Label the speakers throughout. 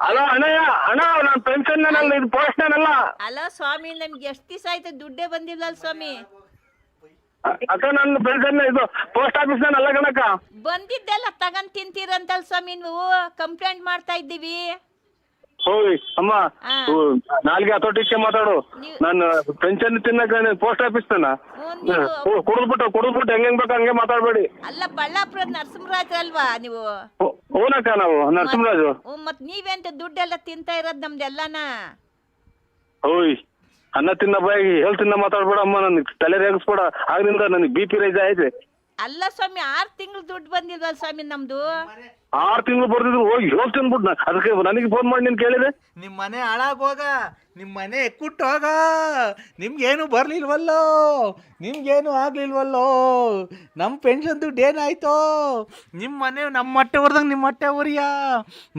Speaker 1: Hello ಅಣ್ಣಯ್ಯ, ಅಣ್ಣ ನಾನು pension ಇದು ಪೋಸ್ಟ್
Speaker 2: ಅಲ್ಲ ಸ್ವಾಮಿ, ನಮ್ಗೆ ಎಷ್ಟು ದಿವಸ ಆಯ್ತು ದುಡ್ಡೇ ಬಂದಿಲ್ಲ ಸ್ವಾಮಿ.
Speaker 1: ಅಕ್ಕ ನನ್ನ ಪೆನ್ಷನ್ ಇದು ಪೋಸ್ಟ್ ಆಫೀಸ್ ಅಲ್ಲ ಕಣಕ್ಕ.
Speaker 2: ಬಂದಿದ್ದೆಲ್ಲ ತಗೊಂಡ್ ತಿಂತೀರಂತಲ್ ಸ್ವಾಮಿ, ನೀವು ಕಂಪ್ಲೇಂಟ್ ಮಾಡ್ತಾ ಇದ್ದೀವಿ.
Speaker 1: ಹೋಯ್ ಅಮ್ಮ,
Speaker 2: ಹಾ.
Speaker 1: ನಾಲ್ಗೆ ಹತೋಟಿಕ್ಕೆ ಮಾತಾಡು. ನಾನು ಪೆನ್ಷನ್ ತಿನ್ನಕ ಪೋಸ್ಟ್ ಆಫೀಸ್ ಕುಡಿದ್ಬಿಟ್ಟು ಹೆಂಗ್ ಬೇಕು ಹಂಗೆ ಮಾತಾಡ್ಬೇಡಿ.
Speaker 2: ಅಲ್ಲ ಬಳ್ಳಾಪುರದ ನರಸಿಂಹರಾಜ್ ಅಲ್ವಾ ನೀವು?
Speaker 1: ಹೂನಕ್ಕ, ನಾವು ನರಸಿಂಹರಾಜು.
Speaker 2: ಮತ್ ನೀವೆಂತ ದುಡ್ಡೆಲ್ಲ ತಿಂತಾ ಇರೋದ್ ನಮ್ದೆಲ್ಲನ?
Speaker 1: ಹೋಯ್ ಅನ್ನ ತಿನ್ನ ಬಾಯಿಗೆ ಹೇಳ್ ತಿನ್ನ ಮಾತಾಡ್ಬೇಡ ಅಮ್ಮ, ನನ್ಗೆ ತಲೆ ರೇಗಿಸ್ಬೇಡ. ಆಗ್ರಿಂದ ನನಗೆ BP ರೈಸ್ ಆಯ್ತು.
Speaker 2: ಅಲ್ಲ ಸ್ವಾಮಿ, 6 ತಿಂಗಳು ದುಡ್ಡು ಬಂದಿಲ್ವಲ್ಲ ಸ್ವಾಮಿ ನಮ್ದು?
Speaker 1: 6 ತಿಂಗಳು ಬರ್ದಿದ್ರು ಹೋಗಿ ಹೇಳ್ ತಿನ್ಬಿಟ್ಟು ಅದಕ್ಕೆ ನನಗೆ ಫೋನ್ ಮಾಡಿ ನೀನ್ ಕೇಳಿದೆ.
Speaker 3: ನಿಮ್ಮ ಮನೆ ಹಾಳಾಗೋಗ, ನಿಮ್ಮ ಮನೆ ಎಕ್ಕುಟ್ಟೋಗ, ನಿಮ್ಗೇನು ಬರ್ಲಿಲ್ವಲ್ಲೋ, ನಿಮ್ಗೇನು ಆಗ್ಲಿಲ್ವಲ್ಲೋ, ನಮ್ಮ ಪೆನ್ಷನ್ ದುಡ್ಡು ಏನಾಯ್ತೋ, ನಿಮ್ಮ ಮನೆ ನಮ್ಮ ಹೊಟ್ಟೆ ಹೊರ್ದಂಗೆ ನಿಮ್ಮ ಹೊಟ್ಟೆ ಉರಿಯ,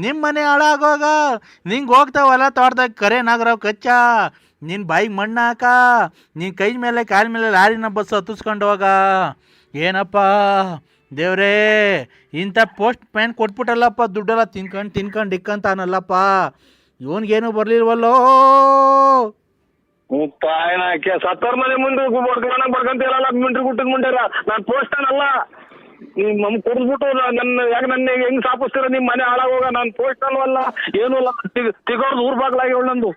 Speaker 3: ನಿಮ್ಮ ಮನೆ ಹಾಳಾಗೋಗ, ನಿಂಗೆ ಹೋಗ್ತಾವಲ್ಲ ತೋಟದಾಗ ಕರೆ ನಾಗರಾವ್ ಕಚ್ಚ, ನಿನ್ನ ಬಾಯಿಗೆ ಮಣ್ಣು ಹಾಕ, ನಿನ್ನ ಕೈ ಮೇಲೆ ಕಾಲ ಮೇಲೆ ಲಾರಿನ ಬಸ್ ಹತ್ತಿಸ್ಕೊಂಡು ಹೋಗ. ಏನಪ್ಪ ದೇವ್ರೇ, ಇಂಥ ಪೋಸ್ಟ್ ಮ್ಯಾನ್ ಕೊಟ್ಬಿಟ್ಟಲ್ಲಪ್ಪ, ದುಡ್ಡೆಲ್ಲ ತಿನ್ಕೊಂಡು ಇಕ್ಕಂತಾನಲ್ಲಪ್ಪ, ಇವನ್ಗೇನು ಬರ್ಲಿಲ್ವಲ್ಲೋ.
Speaker 1: ಸತ್ತರ್ ಮನೆ ಮುಂದೆ ಬರ್ಕಂತೀರಲ್ಲ ಮಿಂಟ್ರಿ ಗುಟ್ಟದ ಮುಂಡ್ಯಾರ. ನಾನು ಪೋಸ್ಟ್ ಅಲ್ಲ, ನಮ್ ಕುಡಿದ್ಬಿಟ್ಟು ನನ್ನ ಹೆಂಗ್ ಸಾಪಿಸ್ತೀರ? ನಿಮ್ ಮನೆ ಹಾಳಾಗೋಗ. ನಾನು ಪೋಸ್ಟ್ ಅಲ್ವಲ್ಲ, ಏನೂ ಅಲ್ಲ, ತಿಗೋರ್ದು ಊರ್ ಬಾಗ್ಲಾಗಿ ನಂದು.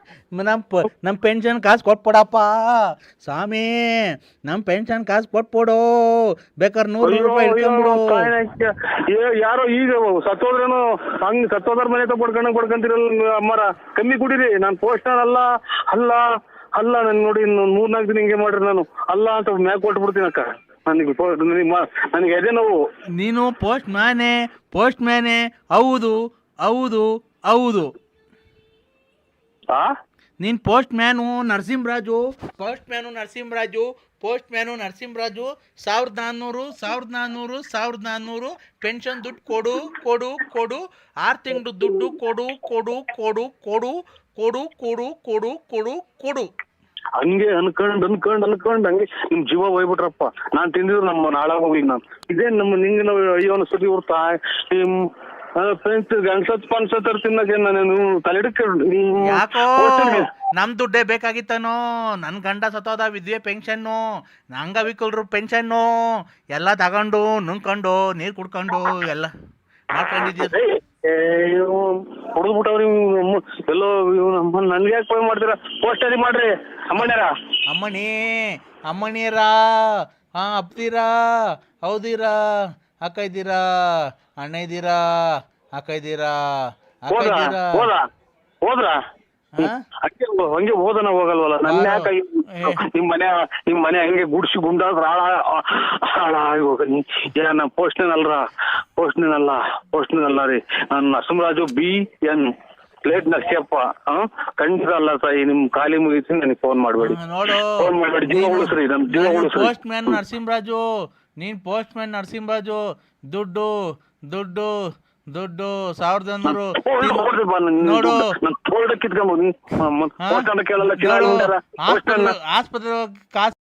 Speaker 3: ನಮ್ಮ ಪೆನ್ಷನ್ ಕಾಸು ಕೊಟ್ಬಿಡಪ್ಪ ಸ್ವಾಮಿ, ನಮ್ಮ ಪೆನ್ಷನ್ ಕಾಸು ಕೊಟ್ಬಿಡು, ಬೇಕಾದ್ರೆ 100 ರೂಪಾಯಿ ಇಟ್ಕೊಂಡ್ಬಿಡು.
Speaker 1: ಯಾರೋ ಈಗ ಸತ್ತೋದ್ರೇನು ಹಂಗ್ ಸತ್ತೋದ್ರ ಮನೆ ಬಡ್ಕೊಂತಿರಲ್ಲ ಅಮ್ಮರ, ಕಮ್ಮಿ ಕುಡೀರಿ. ನಾನು ಪೋಸ್ಟ್ ಅಲ್ಲ ಅಲ್ಲ ಅಲ್ಲ ನನ್ ನೋಡಿ, ಇನ್ನು 3-4 ದಿನ ಹಿಂಗೆ ಮಾಡ್ರಿ. ನಾನು ಅಲ್ಲ ಅಂತ ಮ್ಯಾಗ್ ಕೊಟ್ಬಿಡ್ತೀನಿ ಅಕ್ಕ. ನನಗೆ ಎದೆ ನೋವು.
Speaker 3: ನೀನು ಪೋಸ್ಟ್ ಮ್ಯಾನೆ ಹೌದು ಹೌದು ಹೌದು. ನೀನು ಪೋಸ್ಟ್ ಮ್ಯಾನು ನರಸಿಂಹರಾಜು 1400 ಪೆನ್ಷನ್ ದುಡ್ಡು ಕೊಡು ಕೊಡು ಕೊಡು, 6 ತಿಂಗಳು ದುಡ್ಡು ಕೊಡು ಕೊಡು ಕೊಡು ಕೊಡು ಕೊಡು ಕೊಡು ಕೊಡು ಕೊಡು ಕೊಡು.
Speaker 1: ಹಂಗೆ ಅನ್ಕೊಂಡ್ ಹಂಗೆ ನಿಮ್ ಜೀವ ಹೋಗ್ಬಿಟ್ರಪ್ಪ. ನಾನ್ ತಿಂದಿದ್ರು ನಮ್ಮ ನಾಳಾಗೋಗಿ. ನಾನು ಇದೇ ನಮ್ಮ ನಿಂಗೆ ನಾವು ಅಯ್ಯೋ ಅನ್ಸತಿ ಇರ್ತಾ ಫ್ರೆಂಡ್ಸ್ ಗಂಡ್ಸತ್ ತಿನ್ನಕ್ಕೆ ನಾನು ತಲೆಡಕ್ಕೆ.
Speaker 3: ಯಾಕೋ ನಮ್ ದುಡ್ಡೇ ಬೇಕಾಗಿತ್ತನೋ? ನನ್ ಗಂಡ ಸತ್ತೋದ, ವಿದ್ಯೆ ಪೆನ್ಷನ್ನು, ಅಂಗವಿಕಲರು ಪೆನ್ಷನ್ನು ಎಲ್ಲ ತಗೊಂಡು ನುಂಗ್ಕೊಂಡು ನೀರ್ ಕುಡ್ಕೊಂಡು ಎಲ್ಲ ಮಾಡ್ಕೊಂಡಿದ್ಯ.
Speaker 1: ಹೊಡೆದ್ಬಿಟ್ಟವ್ರಿ ಎಲ್ಲೋ. ನನ್ಗೆ ಯಾಕೆ ಫೋನ್ ಮಾಡ್ತೀರಾ? ಪೋಸ್ಟ್ ಅಲ್ಲಿ ಮಾಡ್ರಿ
Speaker 3: ಅಮ್ಮಣಿಯರ ಅಪ್ತೀರಾ, ಹೌದಿರಾ, ಅಕ್ಕ ಇದ್ದೀರಾ, ಅಣ್ಣ ಇದ್ದೀರಾ, ಅಕ್ಕ ಇದ್ದೀರಾ,
Speaker 1: ಹೋದ್ರ ಹಂಗೆ ಹೋದನ ಹೋಗಲ್ವಲ್ಲ. ನನ್ನ ಯಾಕ ನಿಮ್ ಮನೆ ಹಂಗೆ ಗುಡ್ಸಿ ಗುಂಡಾದ್ರ ಹಾಳಾಗಿ ಹೋಗ. ಏನ ಪೋಸ್ಟ್ನಲ್ಲ ರೀ. ನಾನು ನರಸಿಂಹರಾಜು BN ಪ್ಲೇಟ್ ನರಸಿಯಪ್ಪ. ಖಂಡಿತ ಅಲ್ಲ ತಾಯಿ, ನಿಮ್ ಖಾಲಿ ಮುಗಿಸಿ ನನಗೆ ಫೋನ್ ಮಾಡ್ಬೇಡಿ. ಜೀವ ಉಳಿಸ್ರಿ, ನಮ್ ಜೀವ ಉಳಿಸ್ರಿ.
Speaker 3: ಪೋಸ್ಟ್ ಮ್ಯಾನ್ ನರಸಿಂಹರಾಜು, ನೀನ್ ಪೋಸ್ಟ್ ಮ್ಯಾನ್ ನರಸಿಂಹರಾಜು. ದುಡ್ಡು 1100 ನೋಡು.
Speaker 1: ಕಿತ್ಕೊಂಬೋದು.
Speaker 3: ಆಸ್ಪತ್ರೆ ಕಾಸು